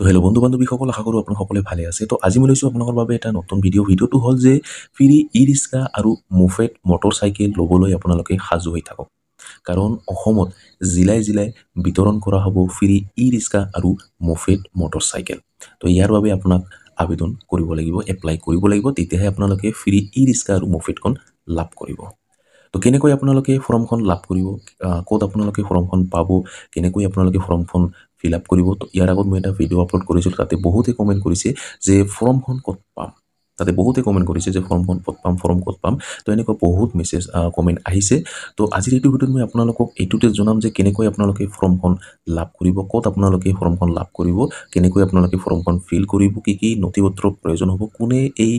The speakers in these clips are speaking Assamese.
তো হেল্ল' বন্ধু বান্ধৱীসকল, আশা কৰোঁ আপোনালোকে ভালে আছে। তো আজি মই লৈছোঁ আপোনালোকৰ বাবে এটা নতুন ভিডিঅ'টো হ'ল যে ফ্ৰী ই ৰিক্সা আৰু মোফেড মটৰচাইকেল ল'বলৈ আপোনালোকে সাজু হৈ থাকক। কাৰণ অসমত জিলাই জিলাই বিতৰণ কৰা হ'ব ফ্ৰী ই ৰিক্সা আৰু মোফেড মটৰচাইকেল। তো ইয়াৰ বাবে আপোনাক আবেদন কৰিব লাগিব, এপ্লাই কৰিব লাগিব, তেতিয়াহে আপোনালোকে ফ্ৰী ই ৰিক্সা আৰু মোফেডখন লাভ কৰিব। তো কেনেকৈ আপোনালোকে ফৰ্মখন লাভ কৰিব, ক'ত আপোনালোকে ফৰ্মখন পাব, কেনেকৈ আপোনালোকে ফৰ্মখন ফিল আপ কৰিব। তো ইয়াৰ আগত মই এটা ভিডিঅ' আপলোড কৰিছিলোঁ, তাতে বহুতে কমেণ্ট কৰিছে যে ফৰ্মখন ক'ত পাম, তাতে বহুতে কমেণ্ট কৰিছে যে ফৰ্মখন ক'ত পাম, ফৰ্ম ক'ত পাম। তো এনেকুৱা বহুত মেছেজ কমেণ্ট আহিছে। তো আজিৰ এইটো ভিডিঅ'ত মই আপোনালোকক এইটোতে জনাম যে কেনেকৈ আপোনালোকে ফৰ্মখন লাভ কৰিব, ক'ত আপোনালোকে ফৰ্মখন লাভ কৰিব, কেনেকৈ আপোনালোকে ফৰ্মখন ফিল কৰিব, কি কি নথিপত্ৰৰ প্ৰয়োজন হ'ব, কোনে এই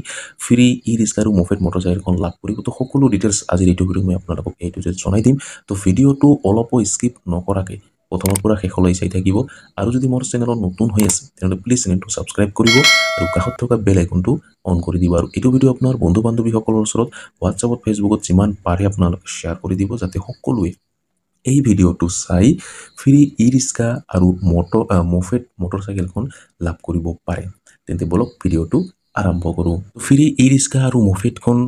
ফ্ৰী ই ৰিক্সা আৰু মোফেড মটৰচাইকেলখন লাভ কৰিব। তো সকলো ডিটেইলছ আজিৰ এইটো ভিডিঅ'ত মই আপোনালোকক এইটোতে জনাই দিম। তো ভিডিঅ'টো অলপো স্কিপ নকৰাকৈ প্ৰথমৰ পৰা শেষলৈ চাই থাকিব। আৰু যদি মোৰ চেনেলত নতুন হৈ আছে তেনেহ'লে প্লিজ চেনেলটো ছাবস্ক্ৰাইব কৰিব আৰু কাষত থকা বেল আইকনটো অন কৰি দিব। আৰু এইটো ভিডিঅ' আপোনাৰ বন্ধু বান্ধৱীসকলৰ ওচৰত হোৱাটছআপত, ফেচবুকত যিমান পাৰে আপোনালোকে শ্বেয়াৰ কৰি দিব, যাতে সকলোৱে এই ভিডিঅ'টো চাই ফ্ৰী ই ৰিক্সা আৰু মোফেড মটৰচাইকেলখন লাভ কৰিব পাৰে। তেন্তে বলক ভিডিঅ'টো আৰম্ভ কৰোঁ। ফ্ৰী ই ৰিক্সা আৰু মোফেডখন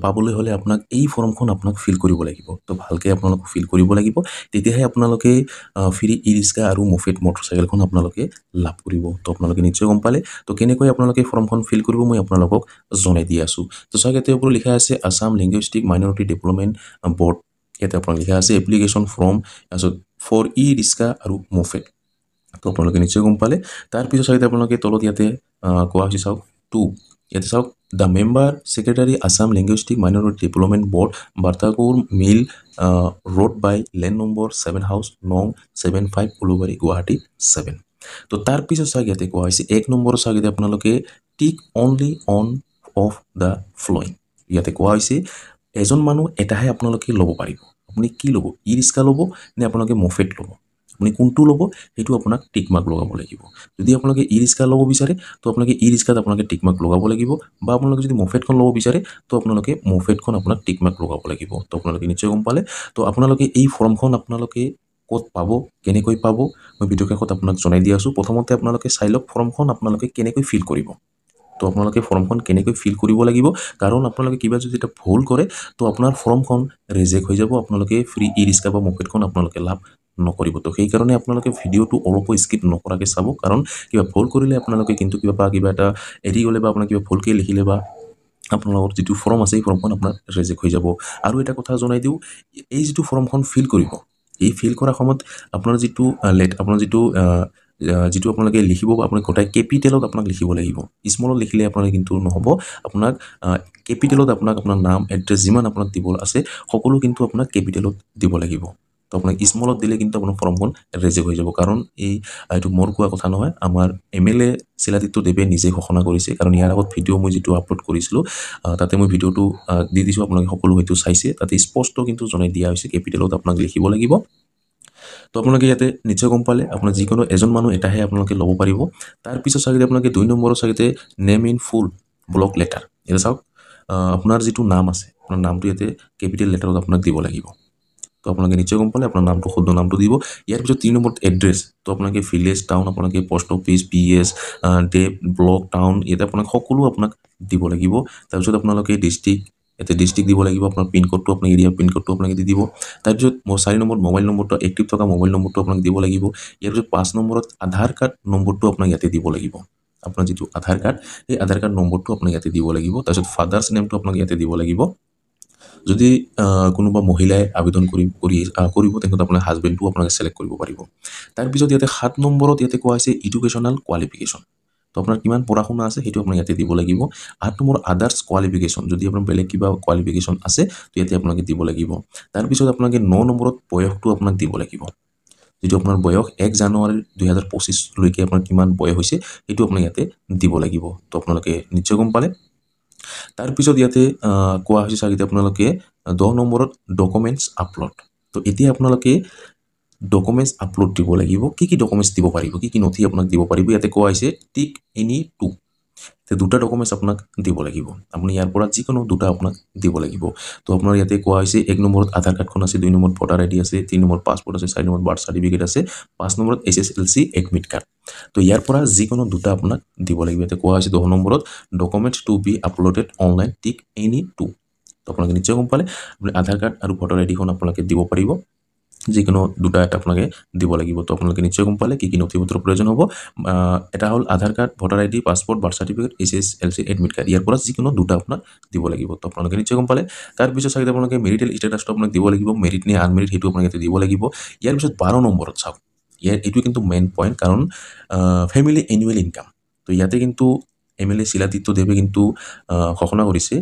পাবলৈ হ'লে আপোনাক এই ফৰ্মখন আপোনাক ফিল কৰিব লাগিব। তো ভালকৈ আপোনালোক ফিল কৰিব লাগিব, তেতিয়াহে আপোনালোকে ফ্ৰী ই ৰিক্সা আৰু মোফেড মটৰচাইকেলখন আপোনালোকে লাভ কৰিব। তো আপোনালোকে নিশ্চয় গম পালে। তো কেনেকৈ আপোনালোকে ফৰ্মখন ফিল কৰিব মই আপোনালোকক জনাই দি আছোঁ। তো চাওক, ইয়াতে ওপৰত লিখা আছে Assam linguistic minority development board. ইয়াতে আপোনাক লিখা আছে এপ্লিকেশ্যন ফৰ্ম, তাৰপিছত ফৰ ই ৰিক্সা আৰু মোফেড। তো আপোনালোকে নিশ্চয় গম পালে। তাৰপিছত চাওক, আপোনালোকে তলত ইয়াতে কোৱা হৈছে, চাওক ইয়াতে চাওক, the member secretary Assam linguistic minority development board, Bartakur mill road by lane number 7 house নং 75 উলুবাৰী গুৱাহাটী 7। তো তাৰপিছত চাওক, ইয়াতে কোৱা হৈছে 1 নম্বৰ, চাওক ইয়াতে আপোনালোকে tick only one of the following. ইয়াতে কোৱা হৈছে এজন মানুহ এটাহে আপোনালোকে ল'ব পাৰিব। আপুনি কি ল'ব, ই ৰিক্সা ল'ব নে আপোনালোকে মোফেড ল'ব, আপুনি কোনটো ল'ব সেইটো আপোনাক টিক মাৰ্ক লগাব লাগিব। যদি আপোনালোকে ই ৰিক্সা ল'ব বিচাৰে তো আপোনালোকে ই ৰিক্সাত আপোনালোকে টিক মাৰ্ক লগাব লাগিব, বা আপোনালোকে যদি মোফেডখন ল'ব বিচাৰে তো আপোনালোকে মোফেডখন আপোনাক টিক মাৰ্ক লগাব লাগিব। তো আপোনালোকে নিশ্চয় গম পালে। তো আপোনালোকে এই ফৰ্মখন আপোনালোকে ক'ত পাব, কেনেকৈ পাব, মই ভিডিঅ' শেষত আপোনাক জনাই দি আছোঁ। প্ৰথমতে আপোনালোকে চাই লওক ফৰ্মখন আপোনালোকে কেনেকৈ ফিল কৰিব। তো আপোনালোকে ফৰ্মখন কেনেকৈ ফিল কৰিব লাগিব, কাৰণ আপোনালোকে কিবা যদি এটা ভুল কৰে তো আপোনাৰ ফৰ্মখন ৰিজেক্ট হৈ যাব, আপোনালোকে ফ্ৰী ই ৰিক্সা বা মোফেডখন আপোনালোকে লাভ নকৰিব। তো সেইকাৰণে আপোনালোকে ভিডিঅ'টো অলপো স্কিপ নকৰাকৈ চাব, কাৰণ কিবা ভুল কৰিলে আপোনালোকে কিন্তু কিবা এটা এৰি গ'লে বা আপোনাৰ কিবা ভুলকৈ লিখিলে বা আপোনালোকৰ যিটো ফৰ্ম আছে এই ফৰ্মখন আপোনাৰ ৰিজেক্ট হৈ যাব। আৰু এটা কথা জনাই দিওঁ, এই যিটো ফৰ্মখন ফিল কৰিব, এই ফিল কৰাৰ সময়ত আপোনাৰ যিটো আপোনালোকে লিখিব, আপোনাক গোটাই কেপিটেলত আপোনাক লিখিব লাগিব। স্মলত লিখিলে আপোনালোকে কিন্তু নহ'ব, আপোনাক কেপিটেলত আপোনাৰ নাম, এড্ৰেছ যিমান আপোনাক দিব আছে সকলো কিন্তু আপোনাক কেপিটেলত দিব লাগিব। তো আপোনাক স্মলত দিলে কিন্তু আপোনাৰ ফৰ্মখন ৰিজেক্ট হৈ যাব। কাৰণ এইটো মোৰ কোৱা কথা নহয়, আমাৰ MLA শিলাদিত্য দেৱে নিজে ঘোষণা কৰিছে। কাৰণ ইয়াৰ আগত ভিডিঅ' মই যিটো আপলোড কৰিছিলোঁ তাতে মই ভিডিঅ'টো দি দিছোঁ, আপোনালোকে সকলো হয়তো চাইছে। তাতে স্পষ্ট কিন্তু জনাই দিয়া হৈছে কেপিটেলত আপোনাক লিখিব লাগিব। তো আপোনালোকে ইয়াতে নিশ্চয় গম পালে, আপোনাৰ যিকোনো এজন মানুহ এটাহে আপোনালোকে ল'ব পাৰিব। তাৰপিছত চাগে আপোনালোকে 2 নম্বৰৰ চাগে name in full block letter. ইয়াতে চাওক, আপোনাৰ যিটো নাম আছে আপোনাৰ নামটো ইয়াতে কেপিটেল লেটাৰত আপোনাক দিব লাগিব। তো আপোনালোকে নিশ্চয় গম পালে, আপোনাৰ নামটো শুদ্ধ নামটো দিব। ইয়াৰ পিছত 3 নম্বৰত এড্ৰেছ। তো আপোনালোকে ভিলেজ, টাউন, আপোনালোকে post office, PS, day, block, town, ইয়াতে আপোনাক সকলো আপোনাক দিব লাগিব। তাৰপিছত আপোনালোকে ডিষ্ট্ৰিক্ট, ইয়াতে ডিষ্ট্ৰিক্ট দিব লাগিব, আপোনাৰ পিনক'ডটো, আপোনাৰ এৰিয়া পিনক'ডটো আপোনালোকে দি দিব। তাৰপিছত 4 নম্বৰত মোবাইল নম্বৰটো, এক্টিভ থকা মোবাইল নম্বৰটো আপোনাক দিব লাগিব। ইয়াৰ পিছত 5 নম্বৰত আধাৰ কাৰ্ড নম্বৰটো আপোনাক ইয়াতে দিব লাগিব। আপোনাৰ যিটো আধাৰ কাৰ্ড, সেই আধাৰ কাৰ্ড নম্বৰটো আপোনাক ইয়াতে দিব লাগিব। তাৰপিছত ফাদাৰ্ছ নেমটো আপোনাক ইয়াতে দিব লাগিব। যদি কোনোবা মহিলাই আবেদন কৰিব তেখেতে আপোনাৰ হাজবেণ্ডটো আপোনালোকে ছিলেক্ট কৰিব পাৰিব। তাৰপিছত ইয়াতে 7 নম্বৰত ইয়াতে কোৱা হৈছে এডুকেশ্যনেল কোৱালিফিকেশ্যন। তো আপোনাৰ কিমান পঢ়া শুনা আছে সেইটো আপোনাক ইয়াতে দিব লাগিব। 8 নম্বৰ আদাৰ্ছ কোৱালিফিকেশ্যন, যদি আপোনাৰ বেলেগ কিবা কোৱালিফিকেশ্যন আছে তো ইয়াতে আপোনালোকে দিব লাগিব। তাৰপিছত আপোনালোকে 9 নম্বৰত বয়সটো আপোনাক দিব লাগিব। যিটো আপোনাৰ বয়স 1 জানুৱাৰী 2025 লৈকে আপোনাৰ কিমান বয়স হৈছে সেইটো আপোনাক ইয়াতে দিব লাগিব। তো আপোনালোকে নিশ্চয় গম পালে। তাৰপিছত ইয়াতে কোৱা হৈছে চাগে আপোনালোকে 10 নম্বৰত ডকুমেণ্টছ আপলোড। তো এতিয়া আপোনালোকে ডকুমেণ্টছ আপলোড দিব লাগিব। কি ডকুমেণ্টছ দিব পাৰিব, কি নথি আপোনাক দিব পাৰিব, ইয়াতে কোৱা হৈছে টিক এনি 2। তো দুটা ডকুমেণ্টছ আপোনাক দিব লাগিব, আপুনি ইয়াৰ পৰা যিকোনো দুটা আপোনাক দিব লাগিব। তো আপোনাৰ ইয়াতে কোৱা হৈছে 1 নম্বৰত আধাৰ কাৰ্ডখন আছে, 2 নম্বৰত ভোটাৰ আইডি আছে, 3 নম্বৰত পাছপৰ্ট আছে, 4 নম্বৰত বাৰ্থ চাৰ্টিফিকেট আছে, 5 নম্বৰত SSLC এডমিট কাৰ্ড। তো ইয়াৰ পৰা যিকোনো দুটা আপোনাক দিব লাগিব। ইয়াতে কোৱা হৈছে 10 নম্বৰত documents to be uploaded online tick any two. তো আপোনালোকে নিশ্চয় গম পালে, আপুনি আধাৰ কাৰ্ড আৰু ভোটাৰ আইডিখন আপোনালোকে দিব পাৰিব, যিকোনো দুটা এটা আপোনালোকে দিব লাগিব। তো আপোনালোকে নিশ্চয় গম পালে কি কি নথিপত্ৰৰ প্ৰয়োজন হ'ব। এটা হ'ল Aadhaar card, voter ID, passport, birth certificate, SSLC admit card. ইয়াৰ পৰা যিকোনো দুটা আপোনাক দিব লাগিব। তো আপোনালোকে নিশ্চয় গম পালে। তাৰপিছত চাগে আপোনালোকে মেৰিটেল ষ্টেটাছটো আপোনাক দিব লাগিব, মেৰিট নে আনমেৰিট সেইটো আপোনাক ইয়াতে দিব লাগিব। ইয়াৰ পিছত 12 নম্বৰত চাওক, এইটো কিন্তু মেইন পইণ্ট, কাৰণ ফেমিলি এনুৱেল ইনকাম। তো ইয়াতে কিন্তু MLA শিলাদিত্য দেৱে কিন্তু ঘোষণা কৰিছে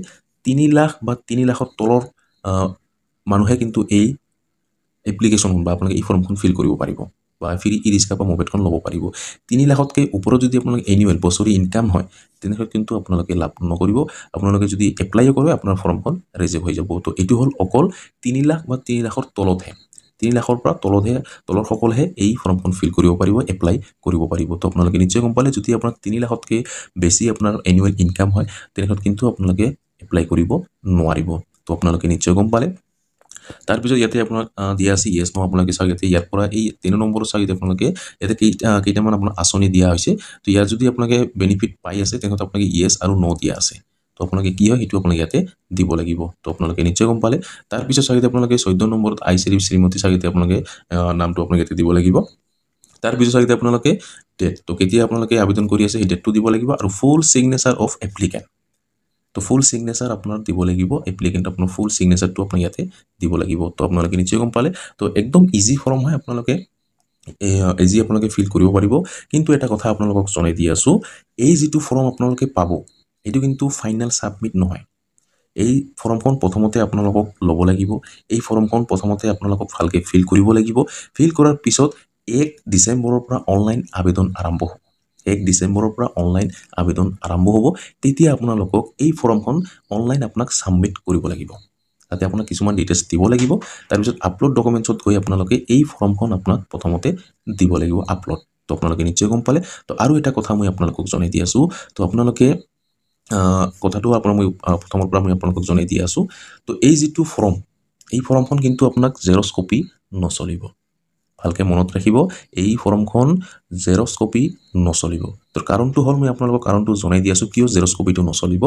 3 লাখ বা 3 লাখৰ তলৰ মানুহে কিন্তু এই এপ্লিকেশ্যন বা আপোনালোকে এই ফৰ্মখন ফিল কৰিব পাৰিব বা ফ্ৰী ই ৰিক্সা বা মোবাইলখন ল'ব পাৰিব। 3 লাখতকৈ ওপৰত যদি আপোনালোকে এনুৱেল বছৰি ইনকাম হয়, তেনেহ'লে কিন্তু আপোনালোকে লাভ নকৰিব। আপোনালোকে যদি এপ্লাইও কৰে আপোনাৰ ফৰ্মখন ৰিজেক্ট হৈ যাব। তো এইটো হ'ল অকল 3 লাখ বা 3 লাখৰ তলতহে, 3 লাখৰ পৰা তলৰ সকলেহে এই ফৰ্মখন ফিল কৰিব পাৰিব, এপ্লাই কৰিব পাৰিব। তো আপোনালোকে নিশ্চয় গম পালে, যদি আপোনাৰ 3 লাখতকৈ বেছি আপোনাৰ এনুৱেল ইনকাম হয়, তেনেহ'লে কিন্তু আপোনালোকে এপ্লাই কৰিব নোৱাৰিব। তো আপোনালোকে নিশ্চয় গম পালে। তাৰপিছত ইয়াতে আপোনাক দিয়া আছে ইয়েছ নো, আপোনালোকে চাওক ইয়াতে ইয়াৰ পৰা এই 3 নম্বৰৰ চাওক ইয়াতে আপোনালোকে ইয়াতে কেইটামান আপোনাৰ আঁচনি দিয়া হৈছে। তো ইয়াত যদি আপোনালোকে বেনিফিট পাই আছে, তেনেহ'লে আপোনালোকে ইয়েছ আৰু নো দিয়া আছে। তো আপোনালোকে কি হয় সেইটো আপোনালোকে ইয়াতে দিব লাগিব। তো আপোনালোকে নিশ্চয় গম পালে। তাৰপিছত চাগে আপোনালোকে 14 নম্বৰত শ্ৰীমতী চাগে আপোনালোকে নামটো আপোনালোকে ইয়াতে দিব লাগিব। তাৰপিছত চাগে আপোনালোকে ডেট, তো কেতিয়া আপোনালোকে আবেদন কৰি আছে সেই ডেটটো দিব লাগিব, আৰু ফুল ছিগনেচাৰ অফ এপ্লিকেণ্ট। তো ফুল ছিগনেচাৰ আপোনাৰ দিব লাগিব, এপ্লিকেণ্ট আপোনাৰ ফুল ছিগনেচাৰটো আপোনাৰ ইয়াতে দিব লাগিব। তো আপোনালোকে নিশ্চয় গম পালে। তো একদম ইজি ফৰ্ম হয়, আপোনালোকে ইজি আপোনালোকে ফিল কৰিব পাৰিব। কিন্তু এটা কথা আপোনালোকক জনাই দি আছোঁ, এই যিটো ফৰ্ম আপোনালোকে পাব এইটো কিন্তু ফাইনেল ছাবমিট নহয়। এই ফৰ্মখন প্ৰথমতে আপোনালোকক ল'ব লাগিব, এই ফৰ্মখন প্ৰথমতে আপোনালোকক ভালকৈ ফিল কৰিব লাগিব। ফিল কৰাৰ পিছত 1 ডিচেম্বৰৰ পৰা অনলাইন আবেদন আৰম্ভ হ'ব। 1 ডিচেম্বৰৰ পৰা অনলাইন আবেদন আৰম্ভ হ'ব। তেতিয়া আপোনালোকক এই ফৰ্মখন অনলাইন আপোনাক ছাবমিট কৰিব লাগিব। তাতে আপোনাক কিছুমান ডিটেইলছ দিব লাগিব। তাৰপিছত আপলোড ডকুমেণ্টছত গৈ আপোনালোকে এই ফৰ্মখন আপোনাক প্ৰথমতে দিব লাগিব আপলোড। তো আপোনালোকে নিশ্চয় গম পালে। তো আৰু এটা কথা মই আপোনালোকক জনাই দি আছোঁ। তো আপোনালোকে কথাটো আপোনাৰ মই প্ৰথমৰ পৰা মই আপোনালোকক জনাই দি আছোঁ। তো এই যিটো ফৰ্ম, এই ফৰ্মখন কিন্তু আপোনাক জেৰক্স কপি নচলিব। ভালকৈ মনত ৰাখিব, এই ফৰ্মখন জেৰক্স কপি নচলিব। তো কাৰণটো হ'ল, মই আপোনালোকক কাৰণটো জনাই দি আছোঁ কিয় জেৰক্স কপিটো নচলিব।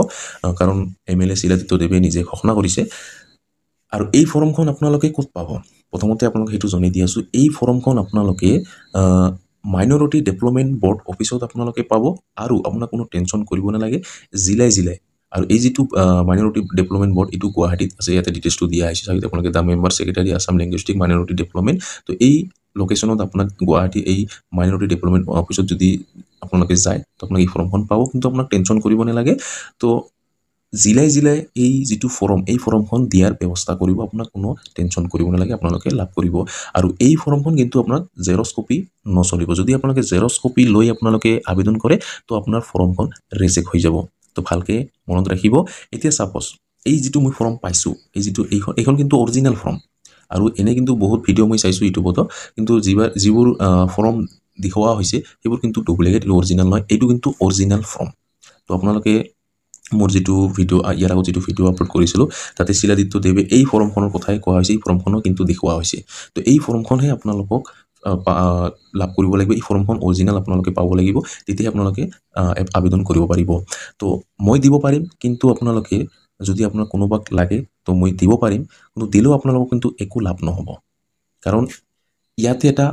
কাৰণ MLA শিলাদিত্য দেৱে নিজে ঘোষণা কৰিছে। আৰু এই ফৰ্মখন আপোনালোকে ক'ত পাব, প্ৰথমতে আপোনালোকে সেইটো জনাই দি আছোঁ। এই ফৰ্মখন আপোনালোকে মাইনৰিটি ডেভেলপমেণ্ট বৰ্ড অফিচত আপোনালোকে পাব। আৰু আপোনাক কোনো টেনশ্যন কৰিব নালাগে, জিলাই আৰু এই যিটো মাইনৰিটি ডেভেলপমেণ্ট বৰ্ড এইটো গুৱাহাটীত আছে, ইয়াতে ডিটেইলছটো দিয়া হৈছে। চাগে আপোনালোকে the member secretary Assam linguistic minority development. তো এই লোকেশ্যনত আপোনাক গুৱাহাটী এই মাইনৰিটি ডেভেলপমেণ্ট অফিচত যদি আপোনালোকে যায়, তো আপোনাক এই ফৰ্মখন পাব। কিন্তু আপোনাক টেনশ্যন কৰিব নালাগে। তো জিলাই এই যিটো ফৰ্ম, এই ফৰ্মখন দিয়াৰ ব্যৱস্থা কৰিব, আপোনাক কোনো টেনশ্যন কৰিব নালাগে, আপোনালোকে লাভ কৰিব। আৰু এই ফৰ্মখন কিন্তু আপোনাক জেৰক্স কপি নচলিব। যদি আপোনালোকে জেৰক্স কপি লৈ আপোনালোকে আবেদন কৰে, তো আপোনাৰ ফৰ্মখন ৰিজেক্ট হৈ যাব। তো ভালকৈ মনত ৰাখিব। এতিয়া ছাপ'জ এই যিটো মই ফৰ্ম পাইছোঁ, এই যিটো এইখন কিন্তু অৰিজিনেল ফৰ্ম। আৰু এনে কিন্তু বহুত ভিডিঅ' মই চাইছোঁ ইউটিউবতো, কিন্তু যিবোৰ ফৰ্ম দেখুওৱা হৈছে সেইবোৰ কিন্তু ডুপ্লিকেট, এইটো অৰিজিনেল নহয়। এইটো কিন্তু অৰিজিনেল ফৰ্ম। তো আপোনালোকে মোৰ যিটো ভিডিঅ' ইয়াৰ আগত যিটো ভিডিঅ' আপলোড কৰিছিলোঁ, তাতে শিলাদিত্য দেৱে এই ফৰ্মখনৰ কথাই কোৱা হৈছে, এই ফৰ্মখনো কিন্তু দেখুওৱা হৈছে। তো এই ফৰ্মখনহে আপোনালোকক লাভ কৰিব লাগিব। এই ফৰ্মখন অৰিজিনেল আপোনালোকে পাব লাগিব, তেতিয়াহে আপোনালোকে আবেদন কৰিব পাৰিব। তো মই দিব পাৰিম, কিন্তু আপোনালোকে যদি আপোনাৰ কোনোবাক লাগে তো মই দিব পাৰিম, কিন্তু দিলেও আপোনালোকক কিন্তু একো লাভ নহ'ব। কাৰণ ইয়াতে এটা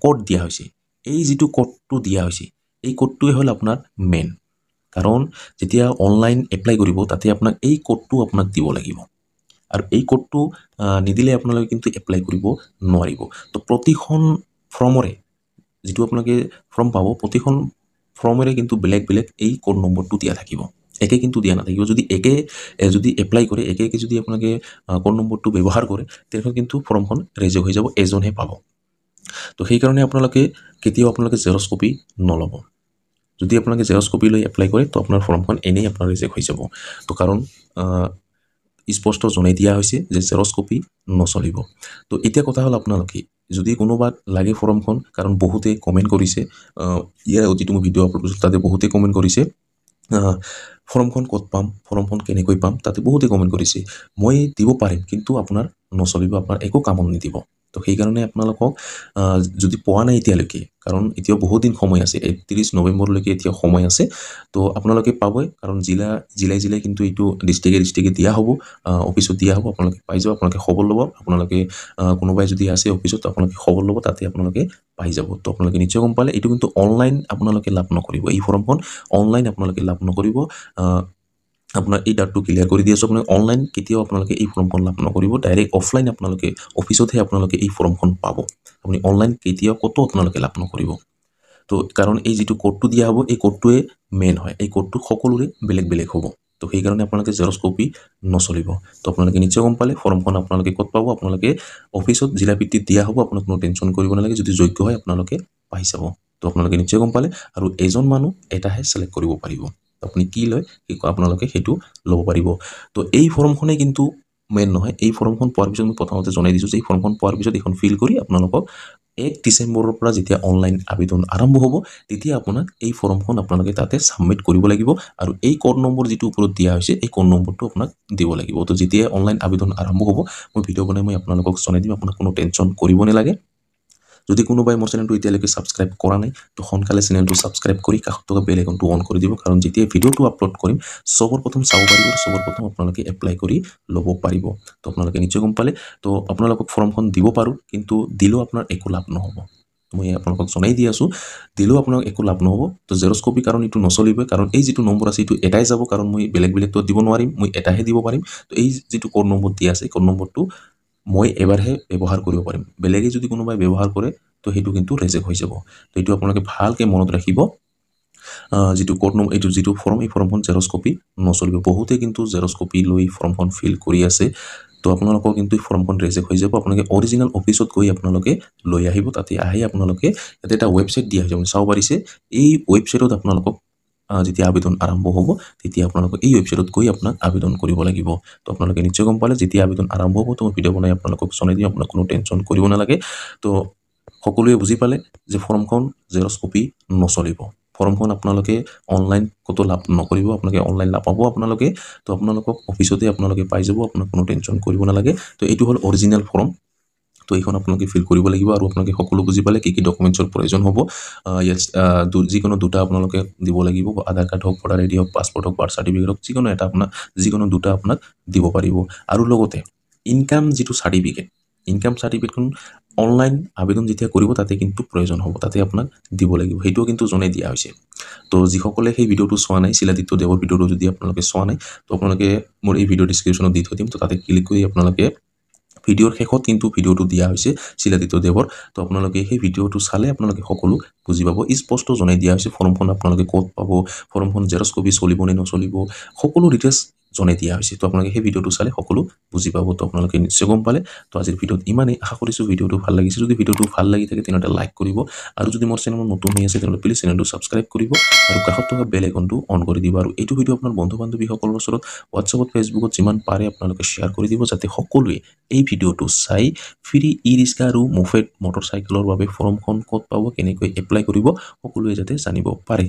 কোড দিয়া হৈছে। এই যিটো কোডটো দিয়া হৈছে, এই কোডটোৱে হ'ল আপোনাৰ মেইন। কাৰণ যেতিয়া অনলাইন এপ্লাই কৰিব, তাতে আপোনাক এই কোডটো আপোনাক দিব লাগিব। আৰু এই কোডটো নিদিলে আপোনালোকে কিন্তু এপ্লাই কৰিব নোৱাৰিব। তো প্ৰতিখন ফৰ্মৰে যিটো আপোনালোকে ফৰ্ম পাব, প্ৰতিখন ফৰ্মৰে কিন্তু বেলেগ এই কোড নম্বৰটো দিয়া থাকিব। একে কিন্তু দিয়া নাথাকিব। যদি এপ্লাই কৰে একে যদি আপোনালোকে কোড নম্বৰটো ব্যৱহাৰ কৰে, তেনেহ'লে কিন্তু ফৰ্মখন ৰিজেক্ট হৈ যাব, এজনহে পাব। তো সেইকাৰণে আপোনালোকে কেতিয়াও জেৰক্স কপি নল'ব। যদি আপোনালোকে জেৰক্স কপি লৈ এপ্লাই কৰে, তো আপোনাৰ ফৰ্মখন এনেই আপোনাৰ ৰিজেক্ট হৈ যাব। তো কাৰণ স্পষ্ট জনাই দিয়া হৈছে যে জেৰক্স কপি নচলিব। তো এতিয়া কথা হ'ল আপোনালোকে যদি কোনোবা লাগে ফৰ্মখন, কাৰণ বহুতে কমেণ্ট কৰিছে, ইয়াৰ যিটো মই ভিডিঅ' আপলোড কৰিছোঁ তাতে বহুতে কমেণ্ট কৰিছে ফৰ্মখন ক'ত পাম, ফৰ্মখন কেনেকৈ পাম, তাতে বহুতে কমেণ্ট কৰিছে। মই দিব পাৰিম কিন্তু আপোনাৰ নচলিব, আপোনাৰ একো কামত নিদিব। তো সেইকাৰণে আপোনালোকক যদি পোৱা নাই এতিয়ালৈকে, কাৰণ এতিয়াও বহুত দিন সময় আছে, 31 নৱেম্বৰলৈকে এতিয়া সময় আছে, তো আপোনালোকে পাবই, কাৰণ জিলাই কিন্তু এইটো ডিষ্ট্ৰিক্টে দিয়া হ'ব, অফিচত দিয়া হ'ব, আপোনালোকে পাই যাব, আপোনালোকে খবৰ ল'ব, আপোনালোকে কোনোবাই যদি আছে অফিচত আপোনালোকে খবৰ ল'ব, তাতে আপোনালোকে পাই যাব। তো আপোনালোকে নিশ্চয় গম পালে এইটো কিন্তু অনলাইন আপোনালোকে লাভ নকৰিব, এই ফৰ্মখন অনলাইন আপোনালোকে লাভ নকৰিব। আপোনাৰ এই ডাউটটো ক্লিয়াৰ কৰি দি আছোঁ, আপোনালোকে অনলাইন কেতিয়াও আপোনালোকে এই ফৰ্মখন লাভ নকৰিব, ডাইৰেক্ট অফলাইন আপোনালোকে অফিচতহে আপোনালোকে এই ফৰ্মখন পাব। আপুনি অনলাইন কেতিয়াও ক'তো আপোনালোকে লাভ নকৰিব। তো কাৰণ এই যিটো কোডটো দিয়া হ'ব এই কোডটোৱে মেইন হয়, এই কোডটো সকলোৰে বেলেগ বেলেগ হ'ব। তো সেইকাৰণে আপোনালোকে জেৰক্স কপি নচলিব। তো আপোনালোকে নিশ্চয় গম পালে ফৰ্মখন আপোনালোকে ক'ত পাব, আপোনালোকে অফিচত জিলা ভিত্তিত দিয়া হ'ব, আপোনাক কোনো টেনশ্যন কৰিব নালাগে, যদি যোগ্য হয় আপোনালোকে পাই যাব। তো আপোনালোকে নিশ্চয় গম পালে, আৰু এজন মানুহ এটাহে চিলেক্ট কৰিব পাৰিব। আপুনি কি লয় আপোনালোকে সেইটো ল'ব পাৰিব। তো এই ফৰ্মখনে কিন্তু মেইন নহয়, এই ফৰ্মখন পোৱাৰ পিছত মই প্ৰথমতে জনাই দিছোঁ যে এই ফৰ্মখন পোৱাৰ পিছত এইখন ফিল কৰি আপোনালোকক 1 ডিচেম্বৰৰ পৰা যেতিয়া অনলাইন আবেদন আৰম্ভ হ'ব, তেতিয়া আপোনাক এই ফৰ্মখন আপোনালোকে তাতে ছাবমিট কৰিব লাগিব, আৰু এই কোড নম্বৰ যিটো ওপৰত দিয়া হৈছে এই কোড নম্বৰটো আপোনাক দিব লাগিব। তো যেতিয়া অনলাইন আবেদন আৰম্ভ হ'ব মই ভিডিঅ' বনাই মই আপোনালোকক জনাই দিম, আপোনাক কোনো টেনশ্যন কৰিব নালাগে। যদি কোনোবাই মোৰ চেনেলটো এতিয়ালৈকে ছাবস্ক্ৰাইব কৰা নাই, তো সোনকালে চেনেলটো ছাবস্ক্ৰাইব কৰি কাষত থকা বেল আইকনটো অন কৰি দিব, কাৰণ যেতিয়া ভিডিঅ'টো আপলোড কৰিম চবৰ প্ৰথম চাব পাৰিব, চবৰ প্ৰথম আপোনালোকে এপ্লাই কৰি ল'ব পাৰিব। তো আপোনালোকে নিশ্চয় গম পালে। তো আপোনালোকক ফৰ্মখন দিব পাৰোঁ, কিন্তু দিলেও আপোনাৰ একো লাভ নহ'ব, মই আপোনালোকক জনাই দি আছোঁ, দিলেও আপোনাক একো লাভ নহ'ব। তো জেৰক্স কপি কাৰণ এইটো নচলিবই, কাৰণ এই যিটো নম্বৰ আছে এইটো এটাই যাব, কাৰণ মই বেলেগটো দিব নোৱাৰিম, মই এটাহে দিব পাৰিম। তো এই যিটো কোড নম্বৰ দিয়া আছে কোড নম্বৰটো মই এবাৰহে ব্যৱহাৰ কৰিব পাৰিম, বেলেগে যদি কোনোবাই ব্যৱহাৰ কৰে তো সেইটো কিন্তু ৰিজেক্ট হৈ যাব। তো এইটো আপোনালোকে ভালকৈ মনত ৰাখিব, যিটো কোড নম্বৰ এইটো যিটো ফৰ্ম এই ফৰ্মখন জেৰক্স কপি নচলিব। বহুতে কিন্তু জেৰক্স কপি লৈ ফৰ্মখন ফিল কৰি আছে, তো আপোনালোকৰ কিন্তু এই ফৰ্মখন ৰিজেক্ট হৈ যাব। আপোনালোকে অৰিজিনেল অফিচত গৈ আপোনালোকে লৈ আহিব, তাতে আহি আপোনালোকে ইয়াতে এটা ৱেবছাইট দিয়া হৈছে আপুনি চাব পাৰিছে, এই ৱেবছাইটত আপোনালোকক যেতিয়া আবেদন আৰম্ভ হ'ব তেতিয়া আপোনালোকে এই ৱেবছাইটত গৈ আপোনাক আবেদন কৰিব লাগিব। তো আপোনালোকে নিশ্চয় গম পালে, যেতিয়া আবেদন আৰম্ভ হ'ব তো মই ভিডিঅ' বনাই আপোনালোকক জনাই দিম, আপোনাক কোনো টেনশ্যন কৰিব নালাগে। তো সকলোৱে বুজি পালে যে ফৰ্মখন জেৰক্স কপি নচলিব, ফৰ্মখন আপোনালোকে অনলাইন ক'তো লাভ নকৰিব, আপোনালোকে অনলাইন নাপাব আপোনালোকে। তো আপোনালোকক অফিচতে আপোনালোকে পাই যাব, আপোনাক কোনো টেনশ্যন কৰিব নালাগে। তো এইটো হ'ল অৰিজিনেল ফৰ্ম, তো এইখন আপোনালোকে ফিল কৰিব লাগিব, আৰু আপোনালোকে সকলো বুজি পালে কি ডকুমেণ্টছৰ প্ৰয়োজন হ'ব। ইয়াত যিকোনো দুটা আপোনালোকে দিব লাগিব, আধাৰ কাৰ্ড হওক, ভোটাৰ আইডি হওক, পাছপৰ্ট হওক, বাৰ্থ চাৰ্টিফিকেট হওক, যিকোনো এটা আপোনাক যিকোনো দুটা আপোনাক দিব পাৰিব। আৰু লগতে ইনকাম যিটো চাৰ্টিফিকেট, ইনকাম চাৰ্টিফিকেটখন অনলাইন আবেদন যেতিয়া কৰিব তাতে কিন্তু প্ৰয়োজন হ'ব, তাতে আপোনাক দিব লাগিব, সেইটোও কিন্তু জনাই দিয়া হৈছে। তো যিসকলে সেই ভিডিঅ'টো চোৱা নাই, শিলাদিত্য দেৱৰ ভিডিঅ'টো যদি আপোনালোকে চোৱা নাই, তো আপোনালোকে মোৰ এই ভিডিঅ' ডিছক্ৰিপশ্যনত দি থৈ দিম, তো তাতে ক্লিক কৰি আপোনালোকে ভিডিঅ'ৰ শেষত কিন্তু ভিডিঅ'টো দিয়া হৈছে শিলাদিত্য দেৱৰ, তো আপোনালোকে সেই ভিডিঅ'টো চালে আপোনালোকে সকলো বুজি পাব। স্পষ্ট জনাই দিয়া হৈছে ফৰ্মখন আপোনালোকে ক'ত পাব, ফৰ্মখন জেৰক্স কপি চলিব নে নচলিব, সকলো ডিটেইলছ জনাই দিয়া হৈছে। তো আপোনালোকে সেই ভিডিঅ'টো চালে সকলো বুজি পাব। তো আপোনালোকে নিশ্চয় গম পালে। তো আজিৰ ভিডিঅ'ত ইমানেই, আশা কৰিছোঁ ভিডিঅ'টো ভাল লাগিছে। যদি ভিডিঅ'টো ভাল লাগি থাকে তেনেহ'লে লাইক কৰিব, আৰু যদি মোৰ চেনেলত নতুন হৈ আছে তেনেহ'লে প্লিজ চেনেলটো ছাবস্ক্ৰাইব কৰিব, আৰু কাষত থকা বেল আইকনটো অন কৰি দিব। আৰু এইটো ভিডিঅ' আপোনাৰ বন্ধু বান্ধৱীসকলৰ ওচৰত হোৱাটছআপত, ফেচবুকত যিমান পাৰে আপোনালোকে শ্বেয়াৰ কৰি দিব, যাতে সকলোৱে এই ভিডিঅ'টো চাই ফ্ৰী ই ৰিক্সা আৰু মুফেড মটৰচাইকেলৰ বাবে ফৰ্মখন ক'ত পাব, কেনেকৈ এপ্লাই কৰিব, সকলোৱে যাতে জানিব পাৰে।